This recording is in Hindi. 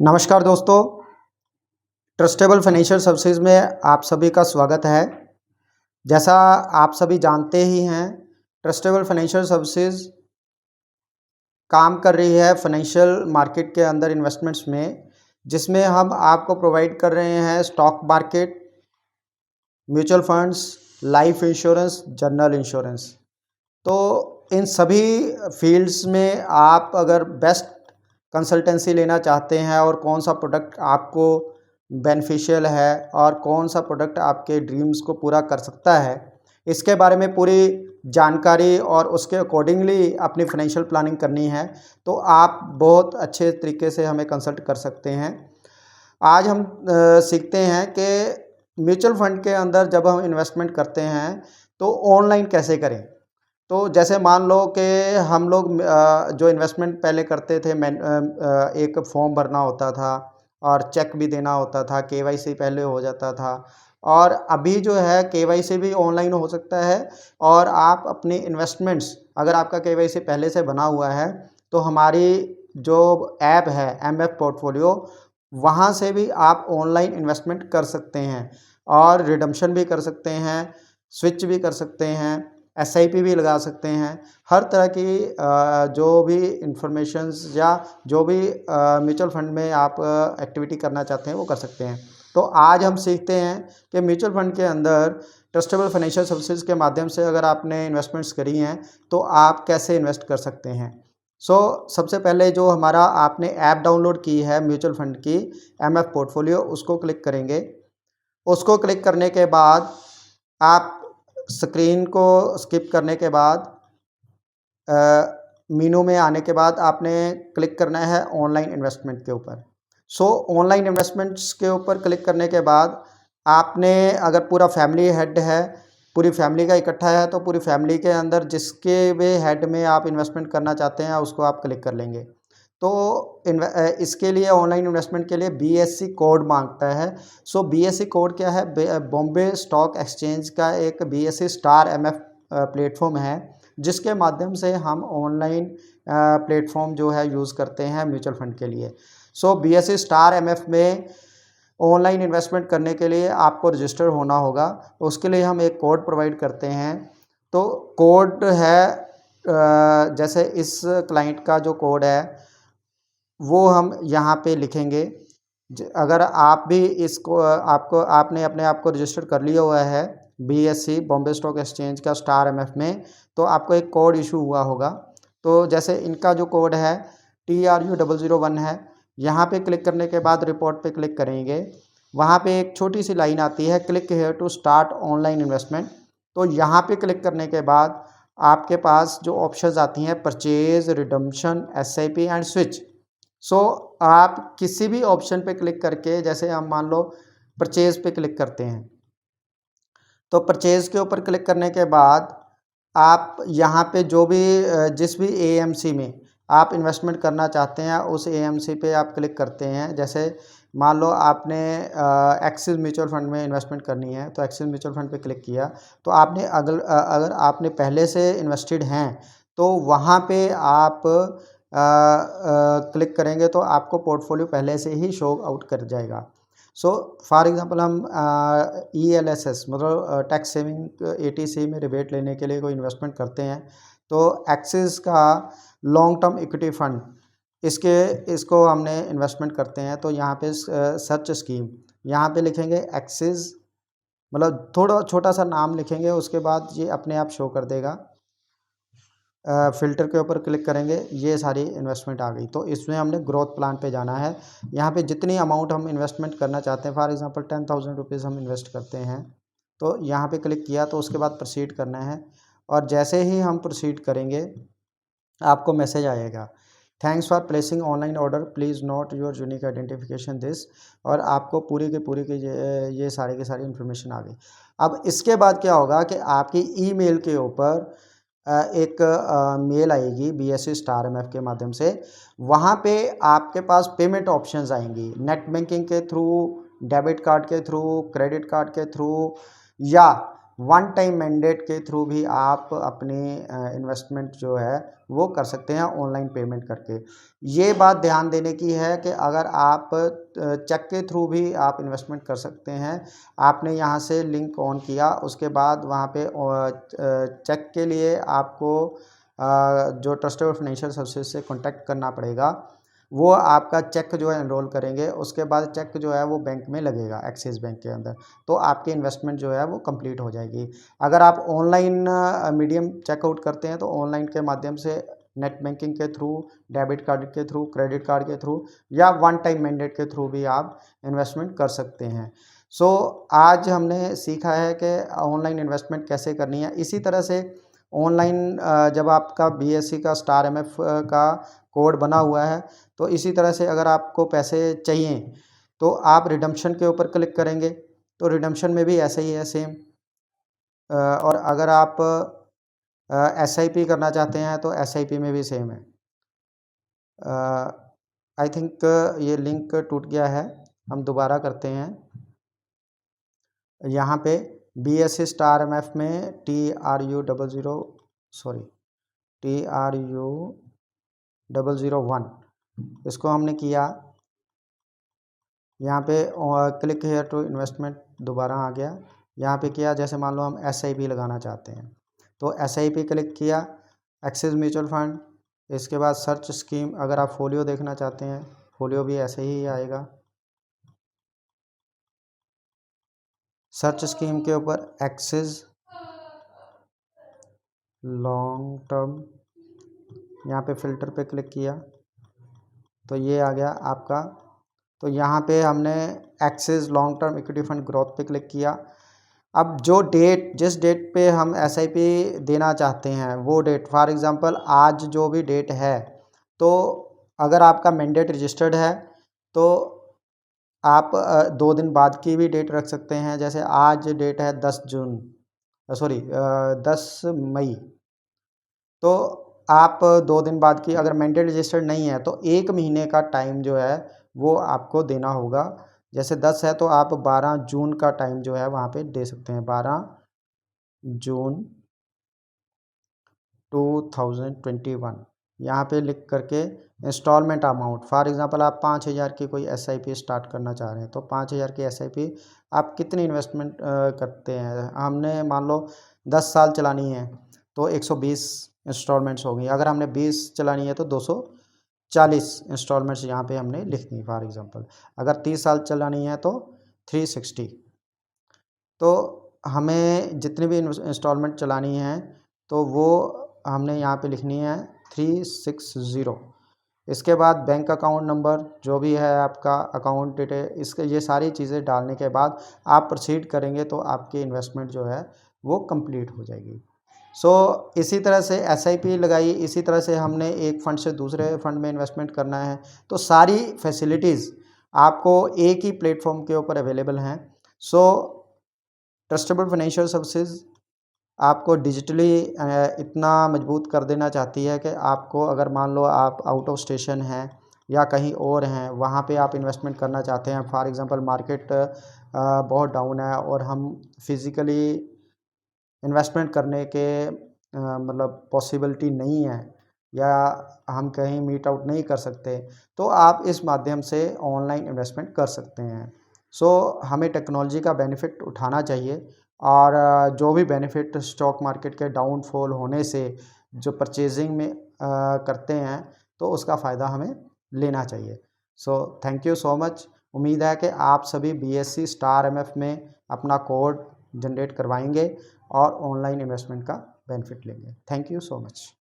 नमस्कार दोस्तों, ट्रस्टेबल फाइनेंशियल सर्विसेज में आप सभी का स्वागत है। जैसा आप सभी जानते ही हैं, ट्रस्टेबल फाइनेंशियल सर्विसेज काम कर रही है फाइनेंशियल मार्केट के अंदर इन्वेस्टमेंट्स में, जिसमें हम आपको प्रोवाइड कर रहे हैं stock market, mutual funds, life insurance, general insurance. तो इन सभी फील्ड्स में आप अगर बेस्ट कंसल्टेंसी लेना चाहते हैं और कौन सा प्रोडक्ट आपको बेनिफिशियल है और कौन सा प्रोडक्ट आपके ड्रीम्स को पूरा कर सकता है, इसके बारे में पूरी जानकारी और उसके अकॉर्डिंगली अपनी फाइनेंशियल प्लानिंग करनी है, तो आप बहुत अच्छे तरीके से हमें कंसल्ट कर सकते हैं। आज हम सीखते हैं कि म्यूचुअल फंड के अंदर जब हम इन्वेस्टमेंट करते हैं तो ऑनलाइन कैसे करें। तो जैसे मान लो कि हम लोग जो इन्वेस्टमेंट पहले करते थे, एक फॉर्म भरना होता था और चेक भी देना होता था, केवाईसी पहले हो जाता था। और अभी जो है केवाईसी भी ऑनलाइन हो सकता है और आप अपनी इन्वेस्टमेंट्स, अगर आपका केवाईसी पहले से बना हुआ है तो हमारी जो ऐप है एमएफ पोर्टफोलियो, वहाँ से भी आप ऑनलाइन इन्वेस्टमेंट कर सकते हैं और रिडम्पशन भी कर सकते हैं, स्विच भी कर सकते हैं, एसआईपी भी लगा सकते हैं। हर तरह की जो भी इंफॉर्मेशंस या जो भी म्यूचुअल फंड में आप एक्टिविटी करना चाहते हैं वो कर सकते हैं। तो आज हम सीखते हैं कि म्यूचुअल फंड के अंदर ट्रस्टेबल फाइनेंशियल सर्विसेज के माध्यम से अगर आपने इन्वेस्टमेंट्स करी हैं तो आप कैसे इन्वेस्ट कर सकते हैं। सबसे पहले जो हमारा आपने ऐप डाउनलोड की है म्यूचुअल फंड की, एमएफ पोर्टफोलियो, उसको क्लिक करेंगे। उसको क्लिक करने के बाद आप स्क्रीन को स्किप करने के बाद मेनू में आने के बाद आपने क्लिक करना है ऑनलाइन इन्वेस्टमेंट के ऊपर। ऑनलाइन इन्वेस्टमेंट्स के ऊपर क्लिक करने के बाद आपने, अगर पूरा फैमिली हेड है, पूरी फैमिली का इकट्ठा है, तो पूरी फैमिली के अंदर जिसके भी हेड में आप इन्वेस्टमेंट करना चाहते हैं उसको आप क्लिक कर लेंगे। तो इसके लिए ऑनलाइन इन्वेस्टमेंट के लिए बीएससी कोड मांगता है। बीएससी कोड क्या है? बॉम्बे स्टॉक एक्सचेंज का एक बीएससी स्टार एमएफ प्लेटफॉर्म है, जिसके माध्यम से हम ऑनलाइन प्लेटफॉर्म जो है यूज़ करते हैं म्यूचुअल फंड के लिए। बीएससी स्टार एमएफ में ऑनलाइन इन्वेस्टमेंट करने के लिए आपको रजिस्टर होना होगा। उसके लिए हम एक कोड प्रोवाइड करते हैं। तो कोड है, जैसे इस क्लाइंट का जो कोड है वो हम यहाँ पे लिखेंगे। अगर आप भी इसको आपने अपने आप को रजिस्टर कर लिया हुआ है बीएससी बॉम्बे स्टॉक एक्सचेंज का स्टार एमएफ में, तो आपको एक कोड इशू हुआ होगा। तो जैसे इनका जो कोड है TRU001 है। यहाँ पे क्लिक करने के बाद रिपोर्ट पे क्लिक करेंगे। वहाँ पे एक छोटी सी लाइन आती है, click here to start online investment. तो यहाँ पे क्लिक करने के बाद आपके पास जो ऑप्शंस आती हैं, purchase, redemption, SIP and switch. आप किसी भी ऑप्शन पे क्लिक करके, जैसे हम मान लो परचेज पे क्लिक करते हैं, तो परचेज के ऊपर क्लिक करने के बाद आप यहाँ पे जो भी जिस भी एएमसी में आप इन्वेस्टमेंट करना चाहते हैं उस एएमसी पे आप क्लिक करते हैं। जैसे मान लो आपने एक्सिस म्यूचुअल फंड में इन्वेस्टमेंट करनी है, तो एक्सिस म्यूचुअल फंड पे क्लिक किया। तो आपने अगर आपने पहले से इन्वेस्टेड हैं तो वहाँ पे आप क्लिक करेंगे तो आपको पोर्टफोलियो पहले से ही शो आउट कर जाएगा। फॉर एग्जांपल हम ELSS मतलब टैक्स सेविंग ATC में रिबेट लेने के लिए कोई इन्वेस्टमेंट करते हैं, तो एक्सिस का लॉन्ग टर्म इक्विटी फंड, इसको हमने इन्वेस्टमेंट करते हैं। तो यहाँ पे सर्च स्कीम, यहाँ पे लिखेंगे एक्सिस, मतलब थोड़ा छोटा सा नाम लिखेंगे, उसके बाद ये अपने आप शो कर देगा। फ़िल्टर के ऊपर क्लिक करेंगे, ये सारी इन्वेस्टमेंट आ गई। तो इसमें हमने ग्रोथ प्लान पे जाना है। यहाँ पे जितनी अमाउंट हम इन्वेस्टमेंट करना चाहते हैं, फॉर एग्जांपल 10,000 रुपीज़ हम इन्वेस्ट करते हैं, तो यहाँ पे क्लिक किया तो उसके बाद प्रोसीड करना है। और जैसे ही हम प्रोसीड करेंगे आपको मैसेज आएगा, thanks for placing online order, please not your unique identification this. और आपको पूरी की ये सारी की सारी इन्फॉर्मेशन आ गई। अब इसके बाद क्या होगा कि आपकी ईमेल के ऊपर एक मेल आएगी बीएससी स्टार एमएफ के माध्यम से। वहाँ पे आपके पास पेमेंट ऑप्शंस आएंगी, नेट बैंकिंग के थ्रू, डेबिट कार्ड के थ्रू, क्रेडिट कार्ड के थ्रू, या वन टाइम मैंडेट के थ्रू भी आप अपनी इन्वेस्टमेंट जो है वो कर सकते हैं ऑनलाइन पेमेंट करके। ये बात ध्यान देने की है कि अगर आप चेक के थ्रू भी आप इन्वेस्टमेंट कर सकते हैं। आपने यहाँ से लिंक ऑन किया, उसके बाद वहाँ पे चेक के लिए आपको जो ट्रस्टेड फाइनेंशियल सर्विसेज से कॉन्टैक्ट करना पड़ेगा। वो आपका चेक जो है एनरोल करेंगे, उसके बाद चेक जो है वो बैंक में लगेगा, एक्सिस बैंक के अंदर, तो आपकी इन्वेस्टमेंट जो है वो कंप्लीट हो जाएगी। अगर आप ऑनलाइन मीडियम चेकआउट करते हैं तो ऑनलाइन के माध्यम से नेट बैंकिंग के थ्रू, डेबिट कार्ड के थ्रू, क्रेडिट कार्ड के थ्रू या वन टाइम मैंडेट के थ्रू भी आप इन्वेस्टमेंट कर सकते हैं। सो आज हमने सीखा है कि ऑनलाइन इन्वेस्टमेंट कैसे करनी है। इसी तरह से ऑनलाइन जब आपका बीएसई का स्टार एमएफ का कोड बना हुआ है, तो इसी तरह से अगर आपको पैसे चाहिए तो आप रिडम्पशन के ऊपर क्लिक करेंगे, तो रिडम्पशन में भी ऐसा ही है सेम। और अगर आप एसआईपी करना चाहते हैं तो एसआईपी में भी सेम है। आई थिंक ये लिंक टूट गया है, हम दोबारा करते हैं। यहाँ पे बीएसई स्टार एमएफ में TRU001 इसको हमने किया। यहाँ पे क्लिक हेयर टू इन्वेस्टमेंट दोबारा आ गया। यहाँ पे किया, जैसे मान लो हम एसआईपी लगाना चाहते हैं तो एसआईपी क्लिक किया, एक्सिस म्यूचुअल फंड। इसके बाद सर्च स्कीम, अगर आप फोलियो देखना चाहते हैं फोलियो भी ऐसे ही आएगा। सर्च स्कीम के ऊपर एक्सिस लॉन्ग टर्म, यहाँ पे फिल्टर पे क्लिक किया तो ये आ गया आपका। तो यहाँ पे हमने axis long term equity fund growth पे क्लिक किया। अब जो डेट, जिस डेट पे हम एसआईपी देना चाहते हैं वो डेट, फॉर एग्जांपल आज जो भी डेट है, तो अगर आपका मैंडेट रजिस्टर्ड है तो आप 2 दिन बाद की भी डेट रख सकते हैं। जैसे आज डेट है 10 मई, तो आप 2 दिन बाद की, अगर मैंडेट रजिस्टर्ड नहीं है तो 1 महीने का टाइम जो है वो आपको देना होगा। जैसे 10 है तो आप 12 जून का टाइम जो है वहाँ पे दे सकते हैं, 12 जून 2021। यहाँ पे लिख करके इंस्टॉलमेंट अमाउंट, फॉर एग्जांपल आप 5,000 की कोई एसआईपी स्टार्ट करना चाह रहे हैं तो 5,000 की एसआईपी आप कितनी इन्वेस्टमेंट करते हैं। हमने मान लो 10 साल चलानी है तो 120 इंस्टॉलमेंट्स होगी। अगर हमने 20 चलानी है तो 240 इंस्टॉलमेंट्स यहाँ पे हमने लिखनी है फॉर एग्जांपल। अगर 30 साल चलानी है तो 360। तो हमें जितनी भी इंस्टॉलमेंट चलानी है तो वो हमने यहाँ पे लिखनी है 360। इसके बाद बैंक अकाउंट नंबर जो भी है आपका, अकाउंट डिटेल, इसके ये सारी चीज़ें डालने के बाद आप प्रोसीड करेंगे तो आपकी इन्वेस्टमेंट जो है वो कंप्लीट हो जाएगी। सो इसी तरह से एसआईपी लगाई, इसी तरह से हमने एक फ़ंड से दूसरे फ़ंड में इन्वेस्टमेंट करना है तो सारी फैसिलिटीज़ आपको एक ही प्लेटफॉर्म के ऊपर अवेलेबल हैं। सो ट्रस्टेबल फाइनेंशियल सर्विसेज आपको डिजिटली इतना मजबूत कर देना चाहती है कि आपको, अगर मान लो आप आउट ऑफ स्टेशन हैं या कहीं और हैं, वहाँ पे आप इन्वेस्टमेंट करना चाहते हैं, फॉर एग्जांपल मार्केट बहुत डाउन है और हम फिज़िकली इन्वेस्टमेंट करने के मतलब पॉसिबिलिटी नहीं है, या हम कहीं मीट आउट नहीं कर सकते, तो आप इस माध्यम से ऑनलाइन इन्वेस्टमेंट कर सकते हैं। सो हमें टेक्नोलॉजी का बेनिफिट उठाना चाहिए और जो भी बेनिफिट स्टॉक मार्केट के डाउनफॉल होने से जो परचेजिंग में करते हैं तो उसका फ़ायदा हमें लेना चाहिए। So thank you so much. उम्मीद है कि आप सभी बीएसई स्टार एमएफ में अपना कोड जनरेट करवाएंगे और ऑनलाइन इन्वेस्टमेंट का बेनिफिट लेंगे। Thank you so much.